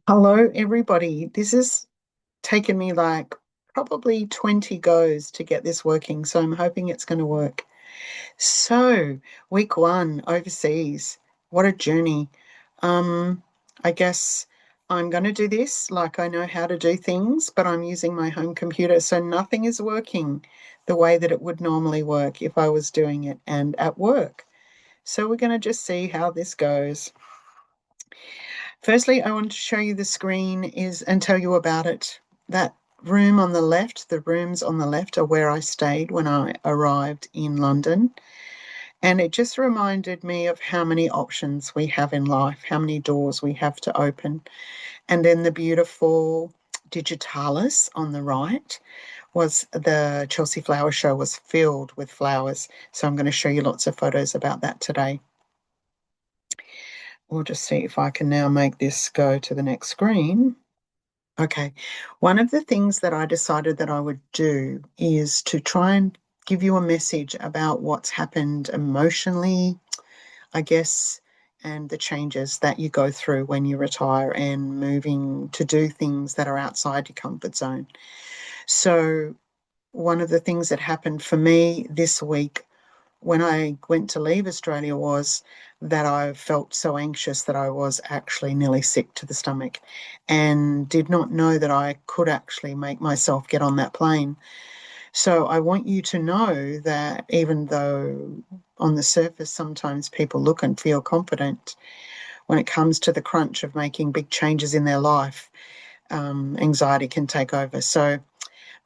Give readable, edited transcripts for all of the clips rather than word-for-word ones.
Hello, everybody. This has taken me like probably 20 goes to get this working, so I'm hoping it's going to work. So, week one, overseas. What a journey. Um, I guess I'm going to do this like I know how to do things, but I'm using my home computer, so nothing is working the way that it would normally work if I was doing it and at work. So, we're going to just see how this goes. Firstly, I want to show you the screen is and tell you about it. That room on the left, the rooms on the left are where I stayed when I arrived in London. And it just reminded me of how many options we have in life, how many doors we have to open. And then the beautiful digitalis on the right was the Chelsea Flower Show was filled with flowers. So I'm going to show you lots of photos about that today. We'll just see if I can now make this go to the next screen. Okay. One of the things that I decided that I would do is to try and give you a message about what's happened emotionally, I guess, and the changes that you go through when you retire and moving to do things that are outside your comfort zone. So, one of the things that happened for me this week when I went to leave Australia was that I felt so anxious that I was actually nearly sick to the stomach and did not know that I could actually make myself get on that plane. So I want you to know that even though on the surface sometimes people look and feel confident, when it comes to the crunch of making big changes in their life, anxiety can take over. So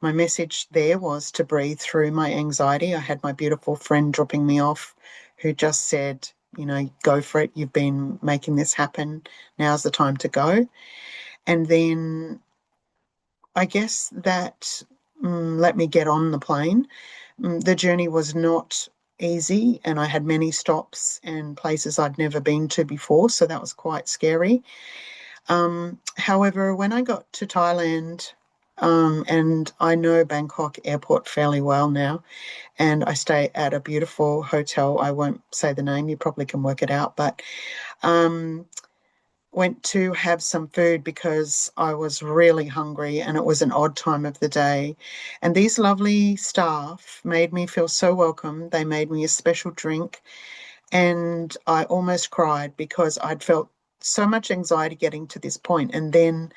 my message there was to breathe through my anxiety. I had my beautiful friend dropping me off who just said, go for it. You've been making this happen. Now's the time to go. And then I guess that let me get on the plane. The journey was not easy, and I had many stops and places I'd never been to before. So that was quite scary. However, when I got to Thailand, and I know Bangkok airport fairly well now, and I stay at a beautiful hotel. I won't say the name, you probably can work it out, but um, went to have some food because I was really hungry and it was an odd time of the day. And these lovely staff made me feel so welcome. They made me a special drink, and I almost cried because I'd felt so much anxiety getting to this point. And then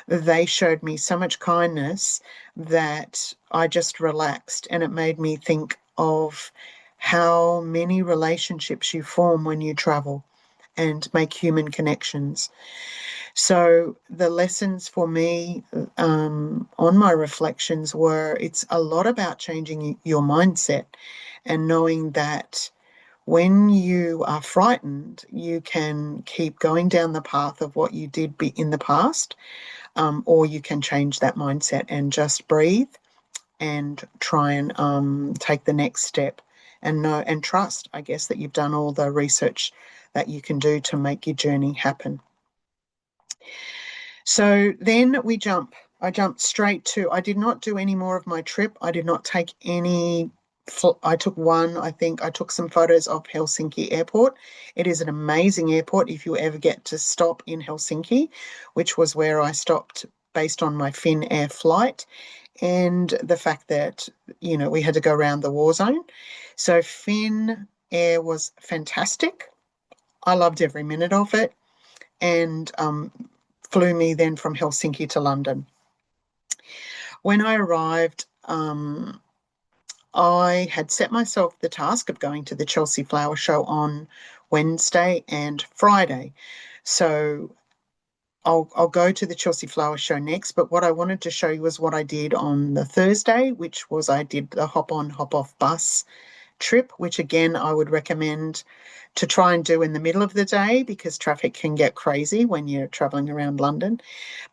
they showed me so much kindness that I just relaxed, and it made me think of how many relationships you form when you travel and make human connections. So the lessons for me on my reflections were it's a lot about changing your mindset and knowing that when you are frightened, you can keep going down the path of what you did be in the past, or you can change that mindset and just breathe and try and take the next step and know and trust, I guess, that you've done all the research that you can do to make your journey happen. So then I jumped straight to, I did not do any more of my trip. I did not take any, I took one, I think I took some photos of Helsinki Airport. It is an amazing airport if you ever get to stop in Helsinki, which was where I stopped based on my Finnair flight and the fact that, we had to go around the war zone. So Finn Air was fantastic. I loved every minute of it. And flew me then from Helsinki to London. When I arrived, I had set myself the task of going to the Chelsea Flower Show on Wednesday and Friday. So I'll go to the Chelsea Flower Show next, but what I wanted to show you was what I did on the Thursday, which was I did the hop on, hop off bus trip, which again I would recommend to try and do in the middle of the day because traffic can get crazy when you're traveling around London.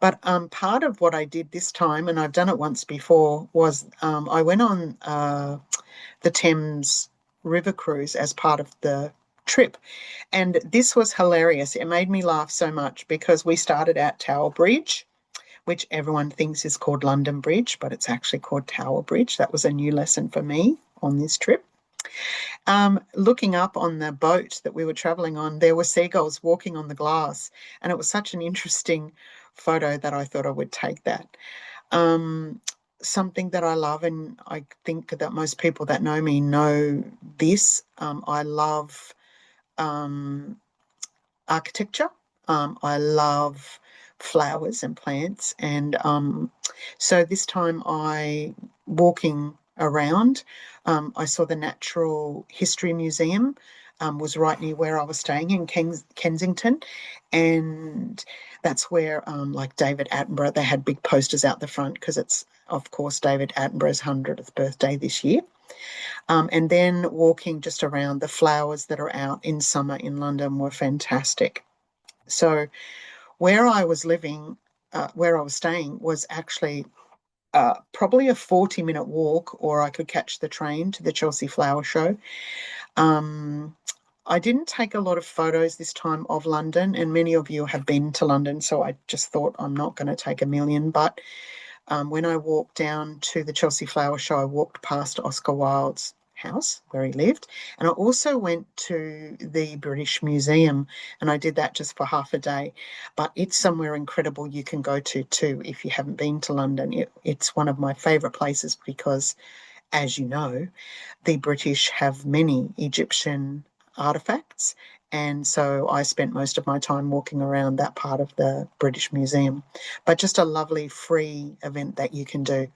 But part of what I did this time, and I've done it once before, was I went on the Thames River cruise as part of the trip. And this was hilarious. It made me laugh so much because we started at Tower Bridge, which everyone thinks is called London Bridge, but it's actually called Tower Bridge. That was a new lesson for me on this trip. Looking up on the boat that we were traveling on, there were seagulls walking on the glass, and it was such an interesting photo that I thought I would take that. Um, Something that I love, and I think that most people that know me know this. I love um, architecture. I love flowers and plants, and so this time I walking around, I saw the Natural History Museum. Was right near where I was staying in Kensington, and that's where like David Attenborough, they had big posters out the front because it's of course David Attenborough's 100th birthday this year. And then walking just around, the flowers that are out in summer in London were fantastic. So where I was living, where I was staying, was actually probably a 40-minute walk, or I could catch the train to the Chelsea Flower Show. Um, I didn't take a lot of photos this time of London, and many of you have been to London, so I just thought I'm not going to take a million. But when I walked down to the Chelsea Flower Show, I walked past Oscar Wilde's house where he lived. And I also went to the British Museum, and I did that just for half a day. But it's somewhere incredible you can go to too if you haven't been to London. It's one of my favourite places because, as you know, the British have many Egyptian artifacts. And so I spent most of my time walking around that part of the British Museum. But just a lovely free event that you can do.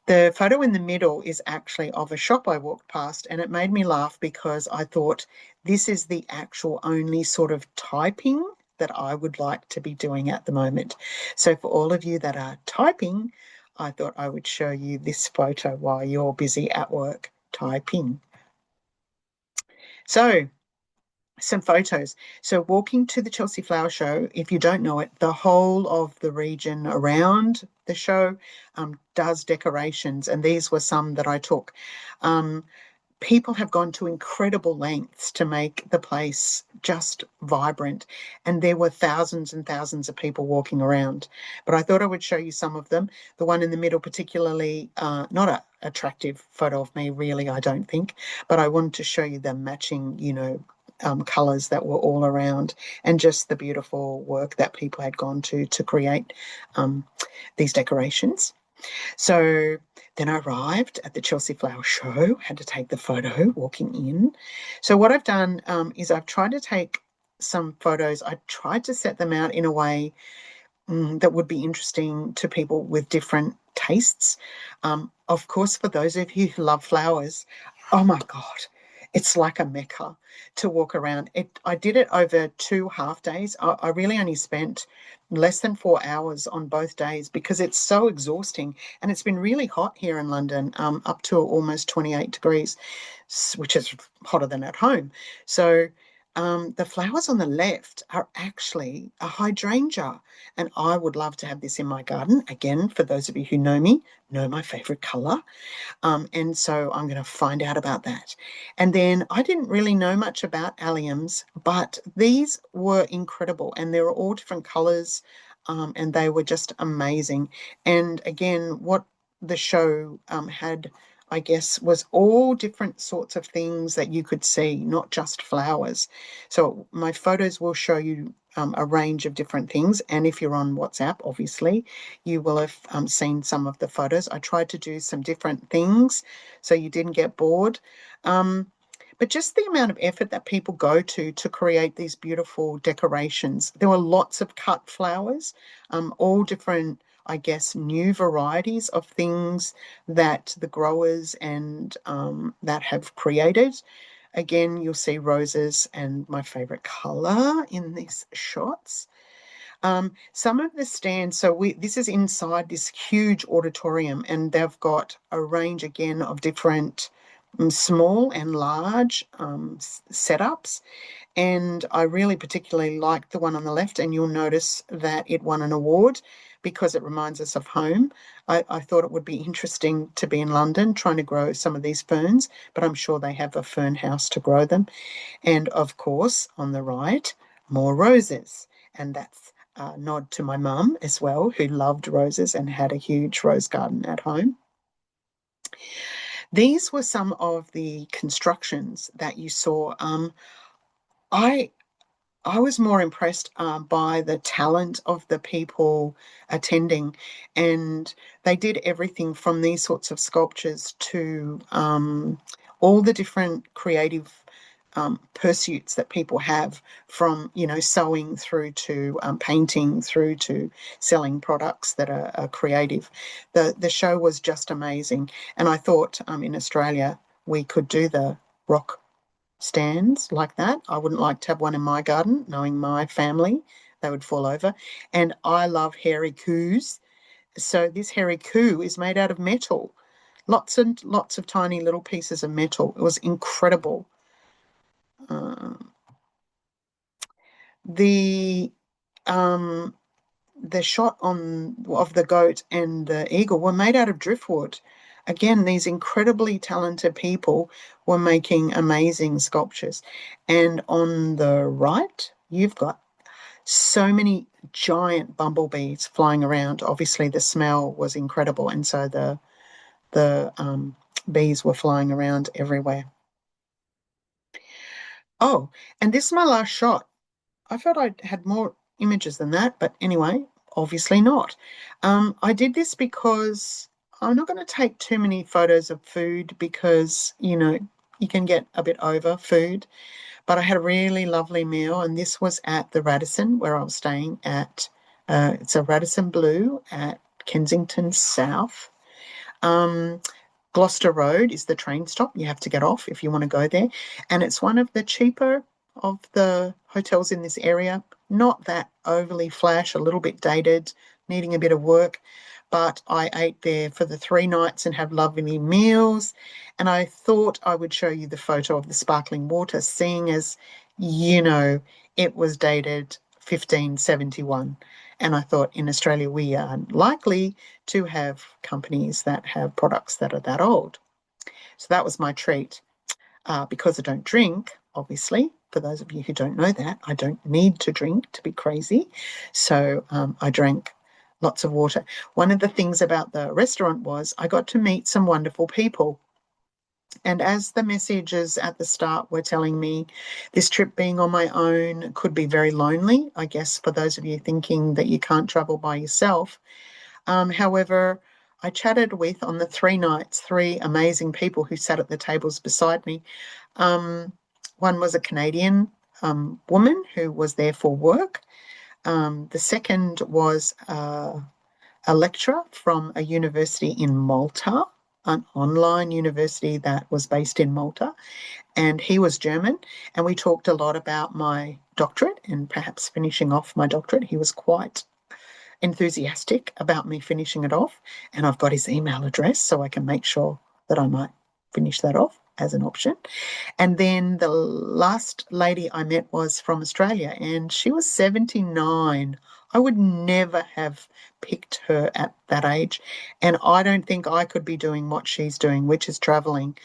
The photo in the middle is actually of a shop I walked past, and it made me laugh because I thought this is the actual only sort of typing that I would like to be doing at the moment. So, for all of you that are typing, I thought I would show you this photo while you're busy at work typing. So, some photos. So, walking to the Chelsea Flower Show, if you don't know it, the whole of the region around the show does decorations, and these were some that I took. Um, People have gone to incredible lengths to make the place just vibrant. And there were thousands and thousands of people walking around. But I thought I would show you some of them. The one in the middle, particularly, not an attractive photo of me, really, I don't think. But I wanted to show you the matching, colours that were all around, and just the beautiful work that people had gone to create um, these decorations. So then I arrived at the Chelsea Flower Show, had to take the photo walking in. So what I've done is I've tried to take some photos. I tried to set them out in a way that would be interesting to people with different tastes. Of course, for those of you who love flowers, oh my God, it's like a mecca to walk around. I did it over 2 half days. I really only spent less than 4 hours on both days because it's so exhausting. And it's been really hot here in London, up to almost 28 degrees, which is hotter than at home. So the flowers on the left are actually a hydrangea, and I would love to have this in my garden. Again, for those of you who know me, know my favourite colour. And so I'm going to find out about that. And then I didn't really know much about alliums, but these were incredible, and they were all different colours, and they were just amazing. And again, what the show had, I guess, was all different sorts of things that you could see, not just flowers. So my photos will show you a range of different things. And if you're on WhatsApp, obviously, you will have seen some of the photos. I tried to do some different things so you didn't get bored. But just the amount of effort that people go to create these beautiful decorations. There were lots of cut flowers, all different, I guess, new varieties of things that the growers and that have created. Again, you'll see roses and my favorite color in these shots. Some of the stands, so this is inside this huge auditorium, and they've got a range again of different small and large setups. And I really particularly liked the one on the left, and you'll notice that it won an award because it reminds us of home. I thought it would be interesting to be in London trying to grow some of these ferns, but I'm sure they have a fern house to grow them. And of course, on the right, more roses. And that's a nod to my mum as well, who loved roses and had a huge rose garden at home. These were some of the constructions that you saw. I I was more impressed by the talent of the people attending, and they did everything from these sorts of sculptures to all the different creative pursuits that people have, from sewing through to painting through to selling products that are creative. The show was just amazing, and I thought in Australia we could do the rock stands like that. I wouldn't like to have one in my garden, knowing my family, they would fall over. And I love hairy coos. So this hairy coo is made out of metal. Lots and lots of tiny little pieces of metal. It was incredible. Um, the um, the shot on of the goat and the eagle were made out of driftwood. Again, these incredibly talented people were making amazing sculptures. And on the right, you've got so many giant bumblebees flying around. Obviously, the smell was incredible, and so the bees were flying around everywhere. Oh, and this is my last shot. I felt I had more images than that, but anyway, obviously not. I did this because I'm not going to take too many photos of food because, you can get a bit over food. But I had a really lovely meal, and this was at the Radisson where I was staying at. It's a Radisson Blue at Kensington South. Um, Gloucester Road is the train stop. You have to get off if you want to go there. And it's one of the cheaper of the hotels in this area. Not that overly flash, a little bit dated, needing a bit of work. But I ate there for the 3 nights and had lovely meals. And I thought I would show you the photo of the sparkling water, seeing as, you know, it was dated 1571. And I thought in Australia we are likely to have companies that have products that are that old. So that was my treat. Because I don't drink, obviously, for those of you who don't know that, I don't need to drink to be crazy. So I drank lots of water. One of the things about the restaurant was I got to meet some wonderful people. And as the messages at the start were telling me, this trip being on my own could be very lonely, I guess, for those of you thinking that you can't travel by yourself. However, I chatted with, on the 3 nights, three amazing people who sat at the tables beside me. Um, One was a Canadian woman who was there for work. The second was a lecturer from a university in Malta, an online university that was based in Malta, and he was German. And we talked a lot about my doctorate and perhaps finishing off my doctorate. He was quite enthusiastic about me finishing it off, and I've got his email address so I can make sure that I might finish that off as an option. And then the last lady I met was from Australia, and she was 79. I would never have picked her at that age. And I don't think I could be doing what she's doing, which is traveling.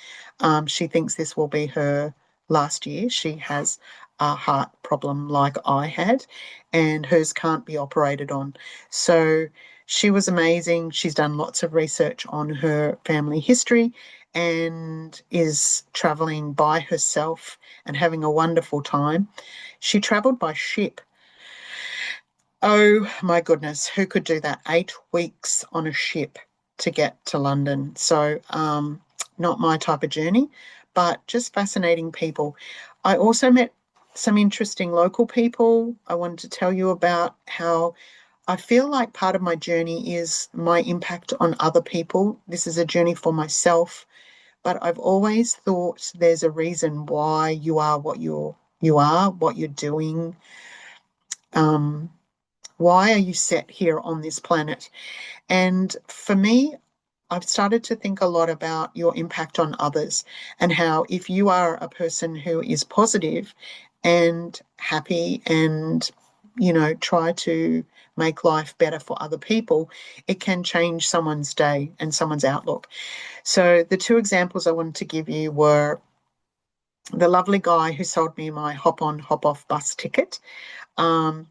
She thinks this will be her last year. She has a heart problem like I had, and hers can't be operated on. So she was amazing. She's done lots of research on her family history and is traveling by herself and having a wonderful time. She traveled by ship. Oh my goodness, who could do that? 8 weeks on a ship to get to London. So, not my type of journey, but just fascinating people. I also met some interesting local people. I wanted to tell you about how I feel like part of my journey is my impact on other people. This is a journey for myself, but I've always thought there's a reason why you are what you're doing. Um, why are you set here on this planet? And for me, I've started to think a lot about your impact on others, and how if you are a person who is positive and happy and, try to make life better for other people, it can change someone's day and someone's outlook. So the two examples I wanted to give you were the lovely guy who sold me my hop on, hop off bus ticket. Um,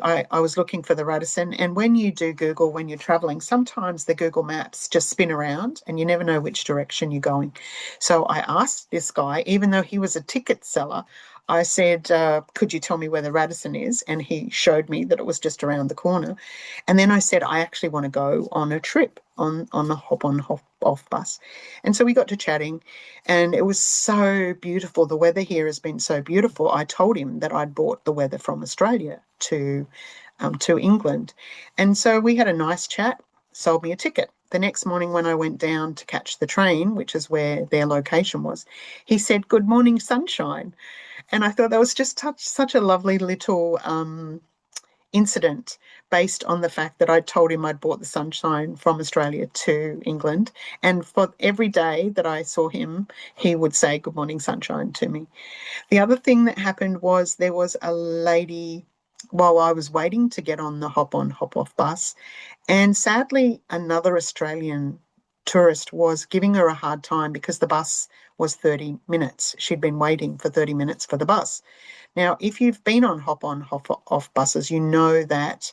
I was looking for the Radisson, and when you do Google when you're traveling, sometimes the Google Maps just spin around and you never know which direction you're going. So I asked this guy, even though he was a ticket seller, I said, could you tell me where the Radisson is? And he showed me that it was just around the corner. And then I said, I actually want to go on a trip on a hop on, hop off bus. And so we got to chatting, and it was so beautiful. The weather here has been so beautiful. I told him that I'd bought the weather from Australia to England. And so we had a nice chat, sold me a ticket. The next morning, when I went down to catch the train, which is where their location was, he said, "Good morning, sunshine." And I thought that was just such a lovely little incident based on the fact that I told him I'd bought the sunshine from Australia to England. And for every day that I saw him, he would say, "Good morning, sunshine," to me. The other thing that happened was there was a lady while I was waiting to get on the hop on, hop off bus. And sadly, another Australian tourist was giving her a hard time because the bus was 30 minutes. She'd been waiting for 30 minutes for the bus. Now, if you've been on, hop off buses, you know that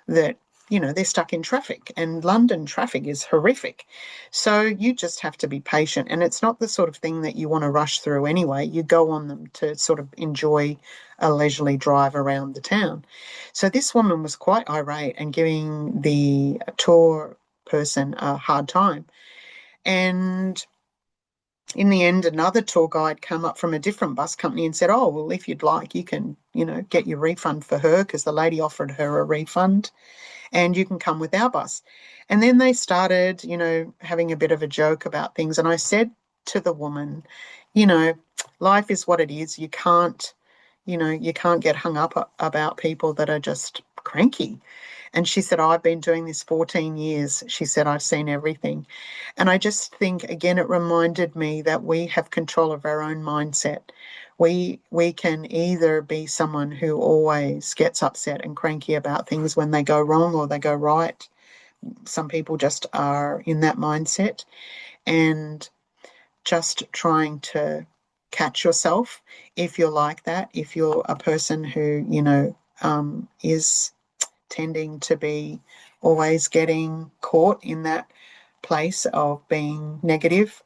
they're stuck in traffic, and London traffic is horrific. So you just have to be patient, and it's not the sort of thing that you want to rush through anyway. You go on them to sort of enjoy a leisurely drive around the town. So this woman was quite irate and giving the tour person a hard time. And in the end, another tour guide came up from a different bus company and said, "Oh, well, if you'd like, you can, get your refund for her," because the lady offered her a refund, "and you can come with our bus." And then they started, having a bit of a joke about things. And I said to the woman, you know, life is what it is. You can't get hung up about people that are just cranky. And she said, "I've been doing this 14 years." She said, "I've seen everything." And I just think, again, it reminded me that we have control of our own mindset. We can either be someone who always gets upset and cranky about things when they go wrong or they go right. Some people just are in that mindset, and just trying to catch yourself if you're like that, if you're a person who, is tending to be always getting caught in that place of being negative,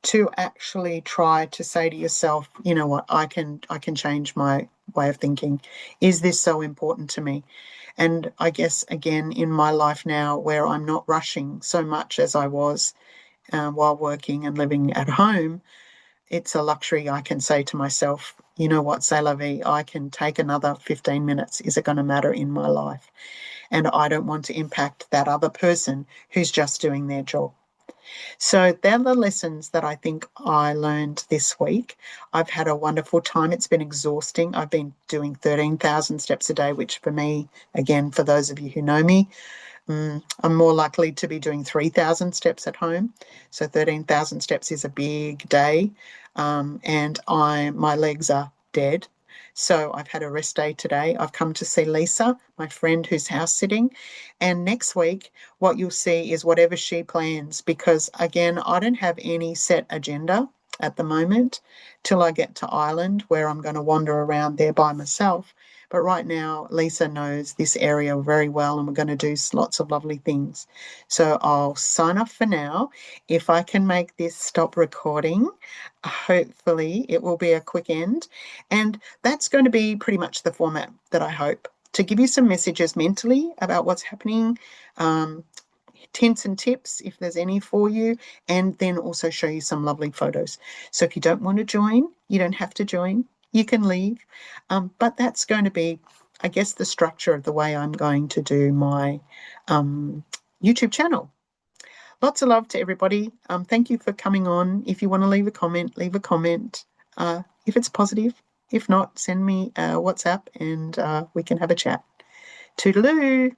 to actually try to say to yourself, "You know what, I can change my way of thinking. Is this so important to me?" And I guess, again, in my life now, where I'm not rushing so much as I was while working and living at home, it's a luxury. I can say to myself, "You know what, c'est la vie, I can take another 15 minutes. Is it going to matter in my life?" And I don't want to impact that other person who's just doing their job. So they're the lessons that I think I learned this week. I've had a wonderful time. It's been exhausting. I've been doing 13,000 steps a day, which for me, again, for those of you who know me, I'm more likely to be doing 3,000 steps at home. So 13,000 steps is a big day. And my legs are dead. So I've had a rest day today. I've come to see Lisa, my friend who's house sitting. And next week, what you'll see is whatever she plans, because again, I don't have any set agenda at the moment till I get to Ireland, where I'm going to wander around there by myself. But right now, Lisa knows this area very well, and we're going to do lots of lovely things. So I'll sign off for now. If I can make this stop recording, hopefully it will be a quick end. And that's going to be pretty much the format that I hope, to give you some messages mentally about what's happening, hints and tips if there's any for you, and then also show you some lovely photos. So if you don't want to join, you don't have to join. You can leave. But that's going to be, I guess, the structure of the way I'm going to do my YouTube channel. Lots of love to everybody. Thank you for coming on. If you want to leave a comment, leave a comment. If it's positive. If not, send me a WhatsApp and we can have a chat. Toodaloo.